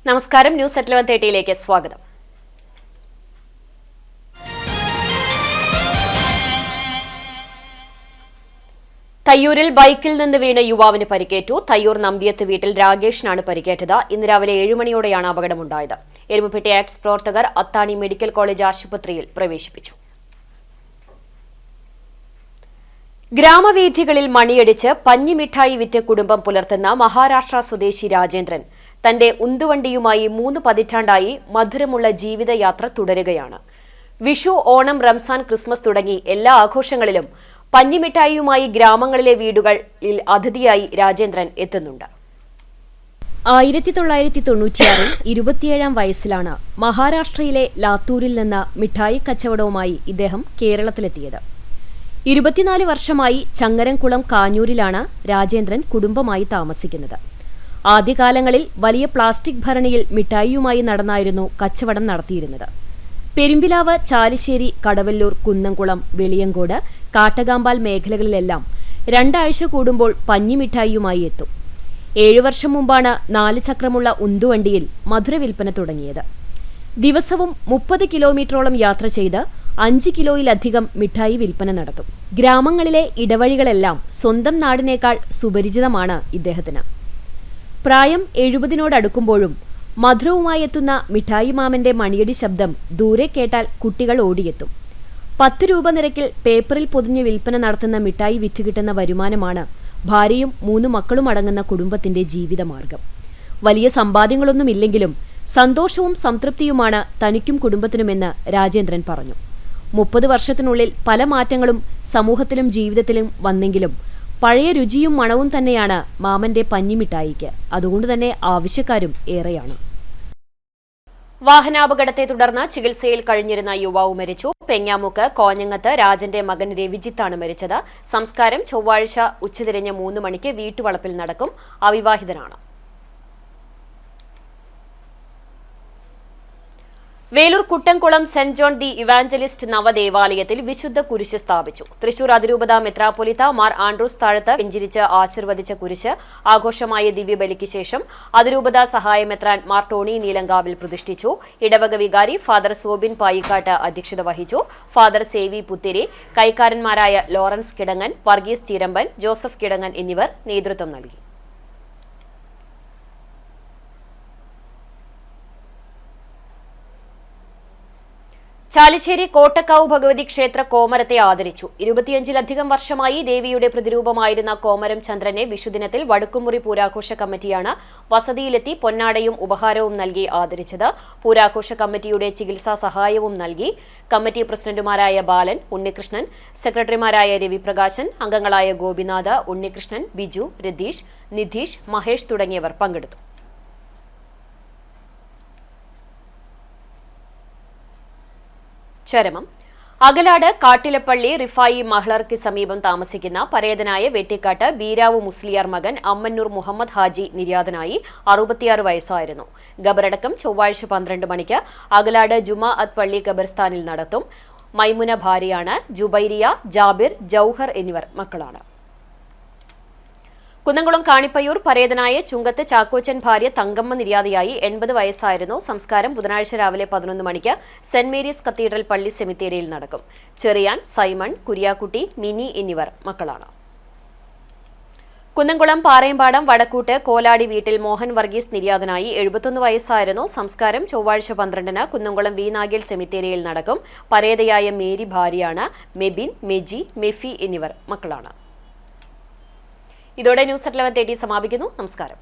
നമസ്കാരം, news at 11:30 സ്വാഗതം. തയ്യൂരിൽ ബൈക്കിൽ നിന്ന് വീണ് യുവാവിന് പരിക്കേറ്റു. തയ്യൂർ നമ്പിയത്ത് വീട്ടിൽ രാഗേഷിനാണ് പരിക്കേറ്റത്. ഇന്ന് രാവിലെ 7 മണിയോടെയാണ് അപകടമുണ്ടായത്. എരുമപ്പെട്ടി ആക്ട്സ് പ്രവർത്തകർ അത്താണി മെഡിക്കൽ കോളേജ് ആശുപത്രിയിൽ പ്രവേശിപ്പിച്ചു. ഗ്രാമവീഥികളിൽ മണിയടിച്ച് പഞ്ഞിമിഠായി വിറ്റ് കുടുംബം പുലർത്തുന്ന മഹാരാഷ്ട്ര സ്വദേശി രാജേന്ദ്രൻ തന്റെ ഉന്തുവണ്ടിയുമായി 3 പതിറ്റാണ്ടായി മധുരമുള്ള ജീവിതയാത്ര തുടരുകയാണ്. വിഷു, ഓണം, റംസാൻ, ക്രിസ്മസ് തുടങ്ങി എല്ലാ ആഘോഷങ്ങളിലും പഞ്ഞിമിഠായിയുമായി ഗ്രാമങ്ങളിലെ വീടുകളിൽ അതിഥിയായി രാജേന്ദ്രൻ എത്തുന്നുണ്ട്. 1996 27-ാം വയസ്സിലാണ് മഹാരാഷ്ട്രയിലെ ലാത്തൂരിൽ നിന്ന് മിഠായി കച്ചവടവുമായി ഇദ്ദേഹം കേരളത്തിലെത്തിയത്. 24 വർഷമായി ചങ്ങരംകുളം കാഞ്ഞൂരിലാണ് രാജേന്ദ്രൻ കുടുംബമായി താമസിക്കുന്നത്. ആദ്യകാലങ്ങളിൽ വലിയ പ്ലാസ്റ്റിക് ഭരണിയിൽ മിഠായിയുമായി നടന്നായിരുന്നു കച്ചവടം നടത്തിയിരുന്നത്. പെരുമ്പിലാവ്, ചാലിശ്ശേരി, കടവല്ലൂർ, കുന്നംകുളം, വെളിയങ്കോട്, കാട്ടകാമ്പാൽ മേഖലകളിലെല്ലാം 2 ആഴ്ച കൂടുമ്പോൾ പഞ്ഞിമിഠായിയുമായി എത്തും. 7 വർഷം മുമ്പാണ് 4 ചക്രമുള്ള ഉന്തുവണ്ടിയിൽ മധുരവിൽപ്പന തുടങ്ങിയത്. ദിവസവും 30 കിലോമീറ്ററോളം യാത്ര ചെയ്ത് 5 കിലോയിലധികം മിഠായി വിൽപ്പന നടത്തും. ഗ്രാമങ്ങളിലെ ഇടവഴികളെല്ലാം സ്വന്തം നാടിനേക്കാൾ സുപരിചിതമാണ് ഇദ്ദേഹത്തിന്. പ്രായം 70-നോടടുക്കുമ്പോഴും മധുരവുമായി എത്തുന്ന മിഠായി മാമന്റെ മണിയടി ശബ്ദം ദൂരെ കേട്ടാൽ കുട്ടികൾ ഓടിയെത്തും. 10 രൂപ നിരക്കിൽ പേപ്പറിൽ പൊതിഞ്ഞ് വിൽപ്പന നടത്തുന്ന മിഠായി വിറ്റുകിട്ടുന്ന വരുമാനമാണ് ഭാര്യയും 3 മക്കളും അടങ്ങുന്ന കുടുംബത്തിന്റെ ജീവിതമാർഗം. വലിയ സമ്പാദ്യങ്ങളൊന്നുമില്ലെങ്കിലും സന്തോഷവും സംതൃപ്തിയുമാണ് തനിക്കും കുടുംബത്തിനുമെന്ന് രാജേന്ദ്രൻ പറഞ്ഞു. 30 വർഷത്തിനുള്ളിൽ പല മാറ്റങ്ങളും സമൂഹത്തിലും ജീവിതത്തിലും വന്നെങ്കിലും പഴയ രുചിയും മണവും തന്നെയാണ് മാമന്റെ പഞ്ഞിമിഠായിക്ക്. അതുകൊണ്ട് തന്നെ ആവശ്യക്കാരും ഏറെയാണ്. വാഹനാപകടത്തെ തുടർന്ന് ചികിത്സയിൽ കഴിഞ്ഞിരുന്ന യുവാവ് മരിച്ചു. പെങ്ങാമുക്ക് കോഞ്ഞങ്ങത്ത് രാജന്റെ മകൻ രവിജിത്താണ് മരിച്ചത്. സംസ്കാരം ചൊവ്വാഴ്ച ഉച്ചതിരിഞ്ഞ് 3 മണിക്ക് വീട്ടുവളപ്പിൽ നടക്കും. അവിവാഹിതനാണ്. Velur Kuttankulam saint John the evangelist നവദേവാലയത്തിൽ വിശുദ്ധ കുരിശ് സ്ഥാപിച്ചു. തൃശൂർ അതിരൂപത മെത്രാപ്പൊലിത്ത മാർ ആൻഡ്രൂസ് താഴത്ത് വെഞ്ചരിച്ച് ആശീർവദിച്ച കുരിശ് ആഘോഷമായ ദിവ്യബലിക്ക് ശേഷം അതിരൂപത സഹായമെത്രാൻ മാർ ടോണി നീലങ്കാവിൽ പ്രതിഷ്ഠിച്ചു. ഇടവക വികാരി ഫാദർ സോബിൻ പായിക്കാട്ട് അധ്യക്ഷത വഹിച്ചു. ഫാദർ സേവി പുത്തിരി, കൈക്കാരന്മാരായ ലോറൻസ് കിടങ്ങൻ, വർഗീസ് ചീരമ്പൻ, ജോസഫ് കിടങ്ങൻ എന്നിവർ നേതൃത്വം നൽകി. ചാലിശ്ശേരി കോട്ടക്കാവ് ഭഗവതി ക്ഷേത്ര കോമരത്തെ ആദരിച്ചു. 25-ലധികം വർഷമായി ദേവിയുടെ പ്രതിരൂപമായിരുന്ന കോമരം ചന്ദ്രനെ വിഷുദിനത്തിൽ വടുക്കുമുറി പൂരാഘോഷ കമ്മിറ്റിയാണ് വസതിയിലെത്തി പൊന്നാടയും ഉപഹാരവും നൽകി ആദരിച്ചത്. പൂരാഘോഷ കമ്മിറ്റിയുടെ ചികിത്സാ സഹായവും നൽകി. കമ്മിറ്റി പ്രസിഡന്റുമാരായ ബാലൻ, ഉണ്ണികൃഷ്ണൻ, സെക്രട്ടറിമാരായ രവിപ്രകാശൻ, അംഗങ്ങളായ ഗോപിനാഥ്, ഉണ്ണികൃഷ്ണൻ, ബിജു, രതീഷ്, നിധീഷ്, മഹേഷ് തുടങ്ങിയവർ പങ്കെടുത്തു. ചരമം. അകലാട് കാട്ടിലപ്പള്ളി റിഫായി മഹ്ളർക്ക് സമീപം താമസിക്കുന്ന പരേതനായ വെട്ടിക്കാട്ട് ബീരാവു മുസ്ലിയാർ മകൻ അമ്മന്നൂർ മുഹമ്മദ് ഹാജി നിര്യാതനായി. 66 വയസ്സായിരുന്നു. ഖബറടക്കം ചൊവ്വാഴ്ച 12 മണിക്ക് അകലാട് ജുമാഅത്ത് പള്ളി ഖബർസ്ഥാനിൽ നടത്തും. മൈമുന ഭാര്യയാണ്. ജുബൈരിയ, ജാബിർ, ജൌഹർ എന്നിവർ മക്കളാണ്. കുന്നംകുളം കാണിപ്പയ്യൂർ പരേതനായ ചുങ്കത്ത് ചാക്കോച്ചൻ ഭാര്യ തങ്കമ്മ നിര്യാതയായി. 80 വയസ്സായിരുന്നു. സംസ്കാരം ബുധനാഴ്ച രാവിലെ 11 മണിക്ക് സെന്റ് മേരീസ് കത്തീഡ്രൽ പള്ളി സെമിത്തേരിയിൽ നടക്കും. ചെറിയാൻ, സൈമൺ, കുര്യാക്കുട്ടി, മിനി എന്നിവർ മക്കളാണ്. കുന്നംകുളം പാറയമ്പാടം വടക്കൂട്ട് കോലാടി വീട്ടിൽ മോഹൻ വർഗീസ് നിര്യാതനായി. 71 വയസ്സായിരുന്നു. സംസ്കാരം ചൊവ്വാഴ്ച 12-ന് കുന്നംകുളം വി നാഗേൽ സെമിത്തേരിയിൽ നടക്കും. പരേതയായ മേരി ഭാര്യയാണ്. മെബിൻ, മെജി, മെഫി എന്നിവർ മക്കളാണ്. ഇതോടെ ന്യൂസ് അറ്റ് 11:30 സമാപിക്കുന്നു. നമസ്കാരം.